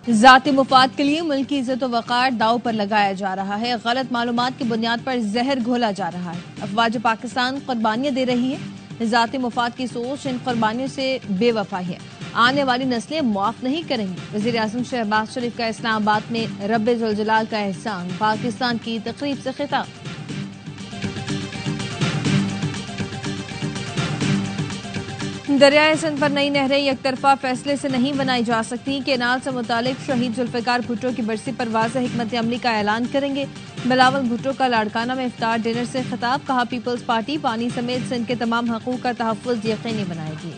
ذاتی مفاد کے لیے ملک کی عزت و وقار داؤ پر لگایا جا رہا ہے. غلط معلومات کی بنیاد پر زہر گھولا جا رہا ہے. افواج پاکستان قربانیاں دے رہی ہے. ذاتی مفاد کی سوچ ان قربانیوں سے بے وفائی ہے. آنے والی نسلیں معاف نہیں کریں گی. وزیر اعظم شہباز شریف کا اسلام آباد میں رب ذوالجلال کا احسان، پاکستان کی تقریب سے خطاب. دریائے سندھ پر نئی نہریں یک طرفہ فیصلے سے نہیں بنائی جا سکتی. کینال سے متعلق شہید ذوالفقار بھٹو کی برسی پر واضح حکمت عملی کا اعلان کریں گے. بلاول بھٹو کا لاڑکانہ میں افطار ڈنر سے خطاب. کہا پیپلز پارٹی پانی سمیت سندھ کے تمام حقوق کا تحفظ یقینی بنائے گی.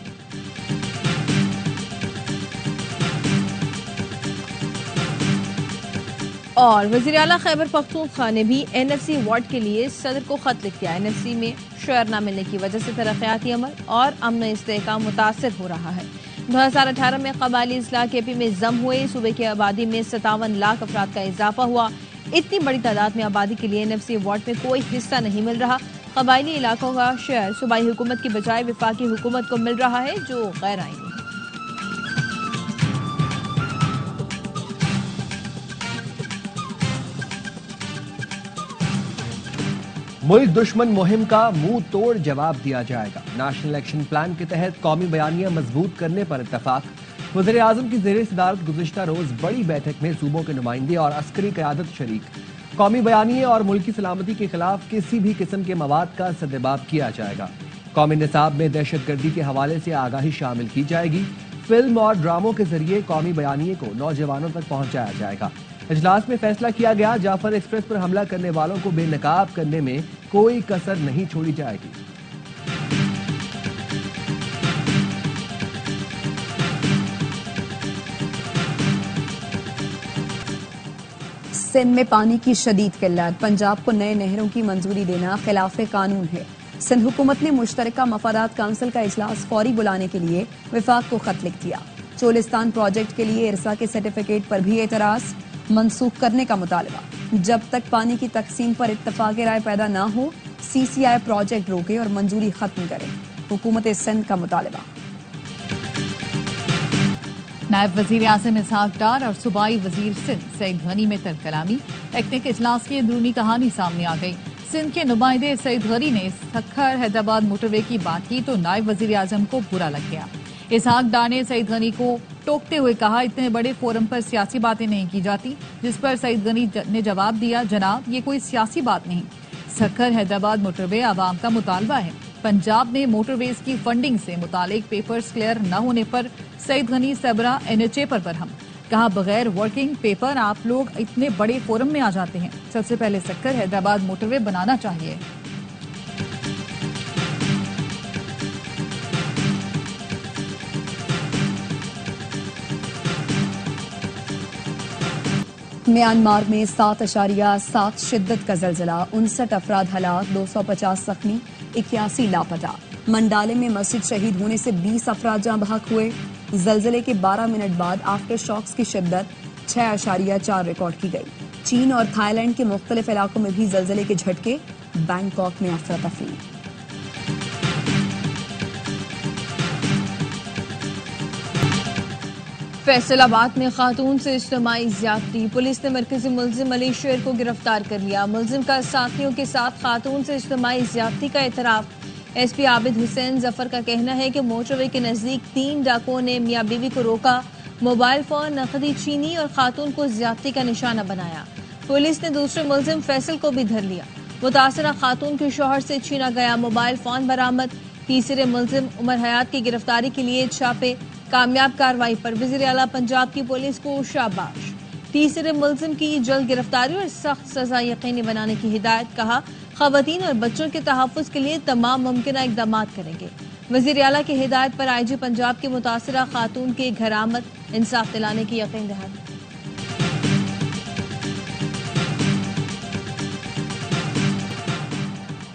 اور وزیر اعلیٰ خیبر پختونخوا نے بھی این ایف سی وارڈ کے لیے صدر کو خط لکھ دیا. این ایف سی میں شیئر نہ ملنے کی وجہ سے ترقیاتی عمل اور امن و استحکام متاثر ہو رہا ہے. 2018 میں قبائلی اصلاح کے پی میں ضم ہوئے. صوبے کی آبادی میں 57 لاکھ افراد کا اضافہ ہوا. اتنی بڑی تعداد میں آبادی کے لیے این ایف سی وارڈ میں کوئی حصہ نہیں مل رہا. قبائلی علاقوں کا شیئر صوبائی حکومت کی بجائے وفاقی حکومت کو مل رہا ہے جو غیر آئینی ہے. ملک دشمن مہم کا منہ توڑ جواب دیا جائے گا. نیشنل ایکشن پلان کے تحت قومی بیانیہ مضبوط کرنے پر اتفاق. وزیر اعظم کی زیر صدارت گزشتہ روز بڑی بیٹھک میں صوبوں کے نمائندے اور عسکری قیادت شریک. قومی بیانیے اور ملکی سلامتی کے خلاف کسی بھی قسم کے مواد کا سدباب کیا جائے گا. قومی نصاب میں دہشت گردی کے حوالے سے آگاہی شامل کی جائے گی. فلم اور ڈراموں کے ذریعے قومی بیانیے کو نوجوانوں تک پہنچایا جائے گا. اجلاس میں فیصلہ کیا گیا جعفر ایکسپریس پر حملہ کرنے والوں کو بے نقاب کرنے میں کوئی کسر نہیں چھوڑی جائے گی. سندھ میں پانی کی شدید قلت. پنجاب کو نئے نہروں کی منظوری دینا خلاف قانون ہے. سندھ حکومت نے مشترکہ مفادات کونسل کا اجلاس فوری بلانے کے لیے وفاق کو خط لکھ دیا. چولستان پروجیکٹ کے لیے ارسا کے سرٹیفکیٹ پر بھی اعتراض. منسوخ کرنے کا مطالبہ. جب تک پانی کی تقسیم پر اتفاق رائے پیدا نہ ہو سی سی آئی پروجیکٹ روکے اور منظوری ختم کرے. حکومت سندھ کا مطالبہ. نائب وزیر اعظم اسحاق ڈار اور صوبائی وزیر سندھ سعید غنی میں تر کلامی. ایکنک اجلاس کی اندرونی کہانی سامنے آ گئی. سندھ کے نمائندے سعید غنی نے سکھر حیدرآباد موٹر وے کی بات کی تو نائب وزیر اعظم کو برا لگ گیا. اسحاق ڈار نے سعید غنی کو ٹوکتے ہوئے کہا اتنے بڑے فورم پر سیاسی باتیں نہیں کی جاتی. جس پر سعید غنی نے جواب دیا جناب یہ کوئی سیاسی بات نہیں. سکھر حیدرآباد موٹر وے عوام کا مطالبہ ہے. پنجاب میں موٹر ویز کی فنڈنگ سے متعلق پیپرز کلیئر نہ ہونے پر Saeed Ghani سبرا N H A پر برہم. کہا بغیر ورکنگ پیپر آپ لوگ اتنے بڑے فورم میں آ جاتے ہیں. سب سے پہلے سکھر حیدرآباد موٹر وے بنانا چاہیے. میانمار میں 7.7 شدت کا زلزلہ. 59 افراد ہلاک، 250 زخمی، 81 لاپتہ. منڈالے میں مسجد شہید ہونے سے 20 افراد جاں بحق ہوئے. زلزلے کے 12 منٹ بعد آفٹر شاکس کی شدت 6.4 ریکارڈ کی گئی. چین اور تھائی لینڈ کے مختلف علاقوں میں بھی زلزلے کے جھٹکے. بینکاک میں افراتفری. فیصل آباد میں خاتون سے اجتماعی زیادتی. پولیس نے مرکزی ملزم علی شیر کو گرفتار کر لیا. ملزم کا ساتھیوں کے ساتھ خاتون سے اجتماعی زیادتی کا اعتراف. ایس پی عابد حسین ظفر کا کہنا ہے کہ موٹر وے کے نزدیک 3 ڈاکوؤں نے میاں بیوی کو روکا، موبائل فون، نقدی چینی اور خاتون کو زیادتی کا نشانہ بنایا. پولیس نے دوسرے ملزم فیصل کو بھی دھر لیا. متاثرہ خاتون کے شوہر سے چھینا گیا موبائل فون برآمد. تیسرے ملزم عمر حیات کی گرفتاری کے لیے چھاپے. کامیاب کارروائی پر وزیر اعلیٰ پنجاب کی پولیس کو شاباش. تیسرے ملزم کی جلد گرفتاری اور سخت سزا یقینی بنانے کی ہدایت. کہا خواتین اور بچوں کے تحفظ کے لیے تمام ممکنہ اقدامات کریں گے. وزیر اعلیٰ کی ہدایت پر آئی جی پنجاب کی متاثرہ خاتون کے گھر آمد، انصاف دلانے کی یقین دہانی.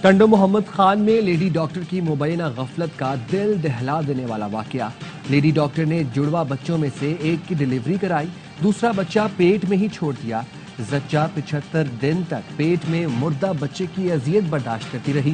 ٹنڈو محمد خان میں لیڈی ڈاکٹر کی مبینہ غفلت کا دل دہلا دینے والا واقعہ. لیڈی ڈاکٹر نے جڑواں بچوں میں سے ایک کی ڈیلیوری کرائی، دوسرا بچہ پیٹ میں ہی چھوڑ دیا. زچہ 75 دن تک پیٹ میں مردہ بچے کی اذیت برداشت کرتی رہی.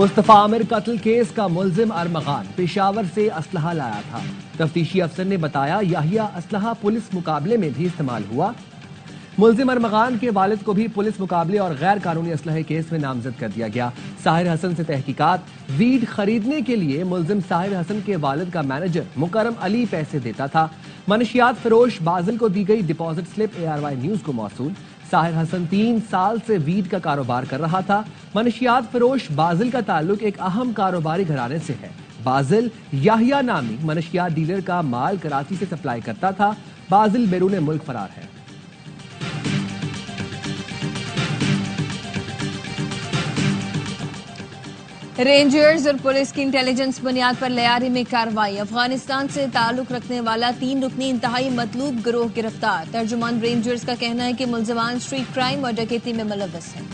مصطفیٰ عامر قتل کیس کا ملزم ارمغان پشاور سے اسلحہ لایا تھا. تفتیشی افسر نے بتایا یحییٰ اسلحہ پولیس مقابلے میں بھی استعمال ہوا. ملزم ارمغان کے والد کو بھی پولیس مقابلے اور غیر قانونی اسلحے کیس میں نامزد کر دیا گیا. ساحر حسن سے تحقیقات. ویڈ خریدنے کے لیے ملزم ساحر حسن کے والد کا مینیجر مکرم علی پیسے دیتا تھا. منشیات فروش بازل کو دی گئی ڈپازٹ سلپ ARY نیوز کو موصول. ساحر حسن 3 سال سے ویڈ کا کاروبار کر رہا تھا. منشیات فروش بازل کا تعلق ایک اہم کاروباری گھرانے سے ہے. بازل یحییٰ نامی منشیات ڈیلر کا مال کراچی سے سپلائی کرتا تھا. بازل بیرون ملک فرار ہے. رینجرز اور پولیس کی انٹیلیجنس بنیاد پر لیاری میں کارروائی. افغانستان سے تعلق رکھنے والا 3 رکنی انتہائی مطلوب گروہ گرفتار. ترجمان رینجرز کا کہنا ہے کہ ملزمان اسٹریٹ کرائم اور ڈکیتی میں ملوث ہیں.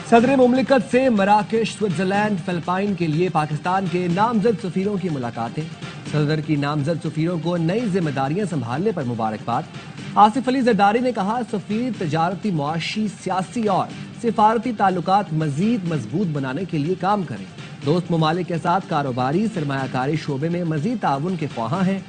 صدر مملکت سے مراکش سوئٹزرلینڈ فلپائن کے لیے پاکستان کے نامزد سفیروں کی ملاقاتیں. صدر کی نامزد سفیروں کو نئی ذمہ داریاں سنبھالنے پر مبارکباد. آصف علی زرداری نے کہا سفیر تجارتی، معاشی، سیاسی اور سفارتی تعلقات مزید مضبوط بنانے کے لیے کام کریں. دوست ممالک کے ساتھ کاروباری سرمایہ کاری شعبے میں مزید تعاون کے خواہاں ہیں.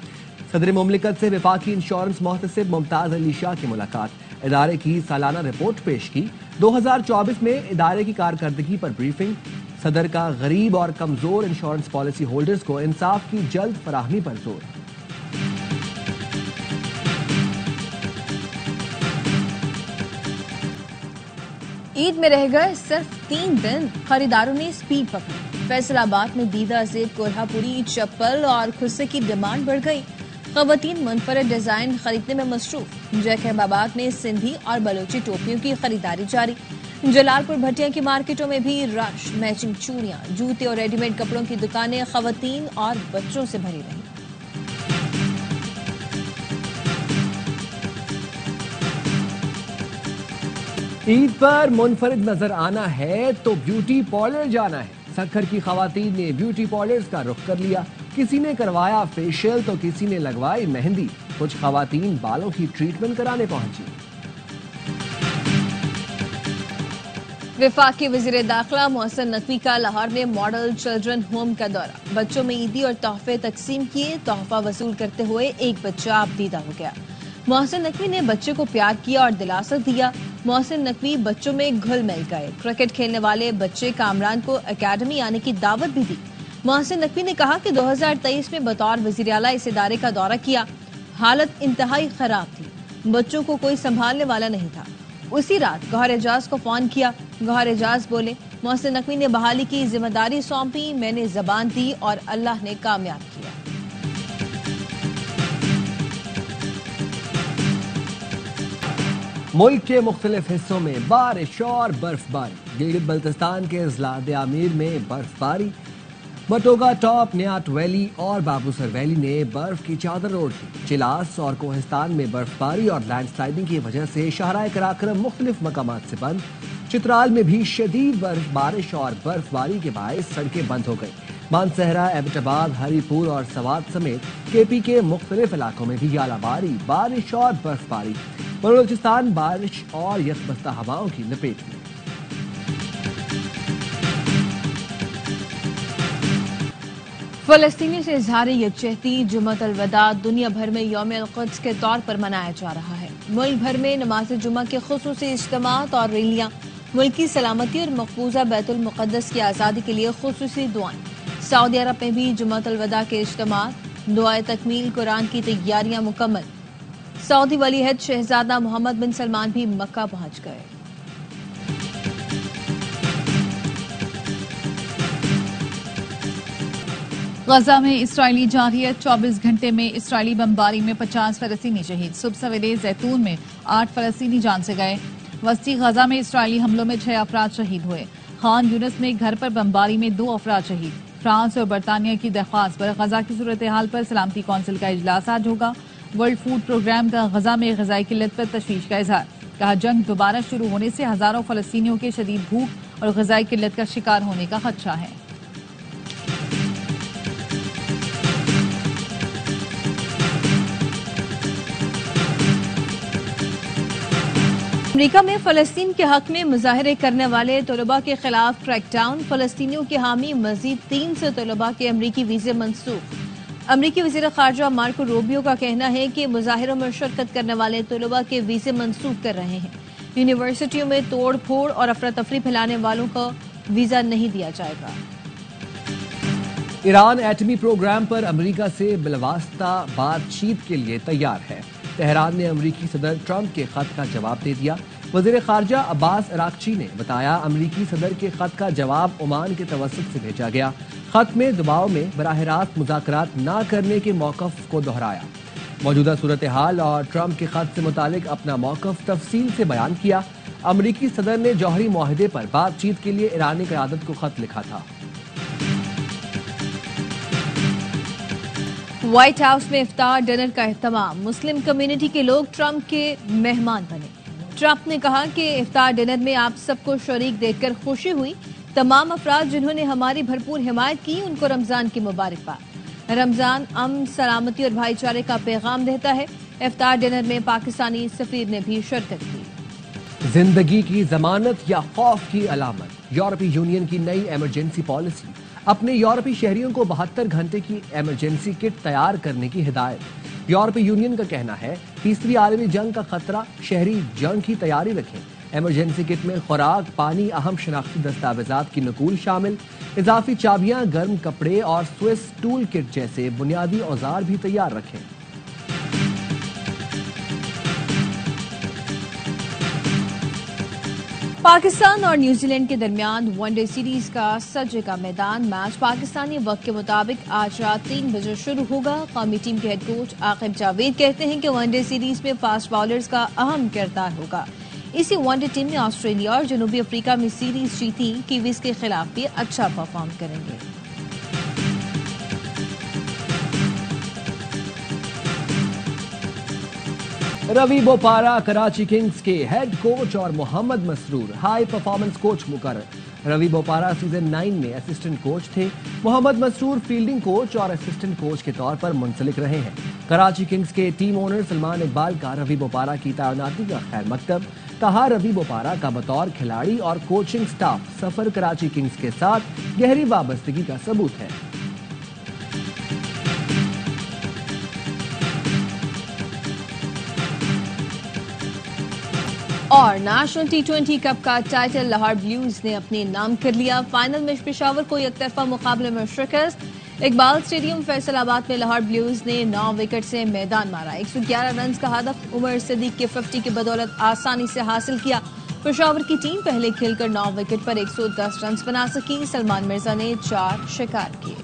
صدر مملکت سے وفاقی انشورنس محتسب ممتاز علی شاہ کی ملاقات. ادارے کی سالانہ رپورٹ پیش کی. 2024 میں ادارے کی کارکردگی پر بریفنگ. صدر کا غریب اور کمزور انشورنس پالیسی ہولڈرز کو انصاف کی جلد فراہمی پر زور. عید میں رہ گئے صرف 3 دن، خریداروں نے سپیڈ پکڑی. فیصل آباد میں دیدہ زیب کولہا پوری چپل اور کھسے کی ڈیمانڈ بڑھ گئی. خواتین منفرد ڈیزائن خریدنے میں مصروف. جیکب آباد میں سندھی اور بلوچی ٹوپیوں کی خریداری جاری. جلال پور بھٹیا کی مارکیٹوں میں بھی رش. میچنگ چوڑیاں، جوتے اور ریڈی میڈ کپڑوں کی دکانیں خواتین اور بچوں سے بھری رہیں. عید پر منفرد نظر آنا ہے تو بیوٹی پارلر جانا ہے. سکھر کی خواتین نے بیوٹی پارلرز کا رخ کر لیا. کسی نے کروایا فیشیل تو کسی نے لگوائی مہندی. کچھ خواتین بالوں کی ٹریٹمنٹ کرانے پہنچی. وفاقی وزیر داخلہ محسن نقوی کا لاہور میں ماڈل چلڈرن ہوم کا دورہ. بچوں میں عیدی اور تحفے تقسیم کیے. تحفہ وصول کرتے ہوئے ایک بچہ آبدیدہ ہو گیا. محسن نقوی نے بچے کو پیار کیا اور دلاسا دیا. محسن نقوی بچوں میں گھل مل گئے. کرکٹ کھیلنے والے بچے کامران کو اکیڈمی آنے کی دعوت بھی دی. محسن نقوی نے کہا کہ 2023 میں بطور وزیر اعلیٰ اس ادارے کا دورہ کیا. حالت انتہائی خراب تھی. بچوں کو کوئی سنبھالنے والا نہیں تھا. اسی رات گوہر اعجاز کو فون کیا. گوہر اعجاز بولے محسن نقوی نے بحالی کی ذمہ داری سونپی. میں نے زبان دی اور اللہ نے کامیاب کیا. ملک کے مختلف حصوں میں بارش اور برف باری. گلگت بلتستان کے اضلاع عامیر میں برف باری. بٹوگا ٹاپ، نیات ویلی اور بابوسر ویلی نے برف کی چادر اوڑھ لی. چلاس اور کوہستان میں برف باری اور لینڈ سلائڈنگ کی وجہ سے شاہراہ قراقرم مختلف مقامات سے بند. چترال میں بھی شدید بارش اور برف باری کے باعث سڑکیں بند ہو گئی. مانسہرہ، ایبٹ آباد، ہری پور اور سوات سمیت KP کے مختلف علاقوں میں بھی اعلیٰ بارش اور برف باری. بلوچستان بارش اور یکبستہ ہواؤں کی لپیٹ میں. فلسطینیوں سے اظہار یکجہتی. جمعۃ الوداع دنیا بھر میں یوم القدس کے طور پر منایا جا رہا ہے. ملک بھر میں نماز جمعہ کے خصوصی اجتماعات اور ریلیاں. ملک کی سلامتی اور مقبوضہ بیت المقدس کی آزادی کے لیے خصوصی دعائیں. سعودی عرب میں بھی جمعۃ الوداع کے اجتماعات. دعائے تکمیل قرآن کی تیاریاں مکمل. سعودی ولی عہد شہزادہ محمد بن سلمان بھی مکہ پہنچ گئے. غزہ میں اسرائیلی جارحیت. 24 گھنٹے میں اسرائیلی بمباری میں 50 فلسطینی شہید. صبح سویرے زیتون میں 8 فلسطینی جان سے گئے. وسطی غزہ میں اسرائیلی حملوں میں 6 افراد شہید ہوئے. خان یونس میں گھر پر بمباری میں 2 افراد شہید. فرانس اور برطانیہ کی درخواست پر غزہ کی صورتحال پر سلامتی کونسل کا اجلاس آج ہوگا. ورلڈ فوڈ پروگرام کا غزہ میں غذائی قلت پر تشویش کا اظہار. کہا جنگ دوبارہ شروع ہونے سے ہزاروں فلسطینیوں کے شدید بھوک اور غذائی قلت کا شکار ہونے کا خدشہ ہے. امریکہ میں فلسطین کے حق میں مظاہرے کرنے والے طلباء کے خلاف کریک ڈاؤن، فلسطینیوں کے حامی مزید 300 طلباء کے امریکی ویزے منسوخ۔ امریکی وزیر خارجہ مارکو روبیو کا کہنا ہے کہ مظاہروں میں شرکت کرنے والے طلباء کے ویزے منسوخ کر رہے ہیں۔ یونیورسٹیوں میں توڑ پھوڑ اور افراتفری پھیلانے والوں کو ویزا نہیں دیا جائے گا۔ ایران ایٹمی پروگرام پر امریکہ سے بالواسطہ بات چیت کے لیے تیار ہے۔ تہران نے امریکی صدر ٹرمپ کے خط کا جواب دے دیا۔ وزیر خارجہ عباس اراغچی نے بتایا امریکی صدر کے خط کا جواب عمان کے توسط سے بھیجا گیا۔ خط میں دباؤ میں براہ راست مذاکرات نہ کرنے کے موقف کو دہرایا۔ موجودہ صورتحال اور ٹرمپ کے خط سے متعلق اپنا موقف تفصیل سے بیان کیا۔ امریکی صدر نے جوہری معاہدے پر بات چیت کے لیے ایرانی قیادت کو خط لکھا تھا۔ وائٹ ہاؤس میں افطار ڈنر کا اہتمام، مسلم کمیونٹی کے لوگ ٹرمپ کے مہمان بنے۔ ٹرمپ نے کہا کہ افطار ڈنر میں آپ سب کو شریک دیکھ کر خوشی ہوئی۔ تمام افراد جنہوں نے ہماری بھرپور حمایت کی ان کو رمضان کی مبارکباد۔ رمضان امن، سلامتی اور بھائی چارے کا پیغام دیتا ہے۔ افطار ڈنر میں پاکستانی سفیر نے بھی شرکت کی۔ زندگی کی ضمانت یا خوف کی علامت، یورپی یونین کی نئی ایمرجنسی پالیسی، اپنے یورپی شہریوں کو 72 گھنٹے کی ایمرجنسی کٹ تیار کرنے کی ہدایت۔ یورپی یونین کا کہنا ہے تیسری عالمی جنگ کا خطرہ، شہری جنگ کی تیاری رکھیں۔ ایمرجنسی کٹ میں خوراک، پانی، اہم شناختی دستاویزات کی نقول شامل، اضافی چابیاں، گرم کپڑے اور سوئس ٹول کٹ جیسے بنیادی اوزار بھی تیار رکھیں۔ پاکستان اور نیوزی لینڈ کے درمیان ون ڈے سیریز کا سجے کا میدان، میچ پاکستانی وقت کے مطابق آج رات 3 بجے شروع ہوگا۔ قومی ٹیم کے ہیڈ کوچ عاقب جاوید کہتے ہیں کہ ون ڈے سیریز میں فاسٹ بالرز کا اہم کردار ہوگا۔ اسی ون ڈے ٹیم میں آسٹریلیا اور جنوبی افریقہ میں سیریز جیتی، کیویز کے خلاف بھی اچھا پرفارم کریں گے۔ روی بوپارا کراچی کنگز کے ہیڈ کوچ اور محمد مسرور ہائی پرفارمنس کوچ مقرر۔ روی بوپارا سیزن 9 میں اسسٹنٹ کوچ تھے۔ محمد مسرور فیلڈنگ کوچ اور اسسٹنٹ کوچ کے طور پر منسلک رہے ہیں۔ کراچی کنگز کے ٹیم اونر سلمان اقبال کا روی بوپارا کی تعیناتی کا خیر مقدم، کہا روی بوپارا کا بطور کھلاڑی اور کوچنگ سٹاف سفر کراچی کنگز کے ساتھ گہری وابستگی کا ثبوت ہے۔ اور نیشنل ٹی20 کپ کا ٹائٹل لاہور بلیوز نے اپنے نام کر لیا۔ فائنل میں پشاور کو یک طرفہ مقابلے میں شکست۔ اقبال اسٹیڈیم فیصل آباد میں لاہور بلیوز نے 9 وکٹ سے میدان مارا۔ 111 رنز کا ہدف عمر صدیق کے 50 کی بدولت آسانی سے حاصل کیا۔ پشاور کی ٹیم پہلے کھیل کر 9 وکٹ پر 110 رنز بنا سکی۔ سلمان مرزا نے 4 شکار کیے۔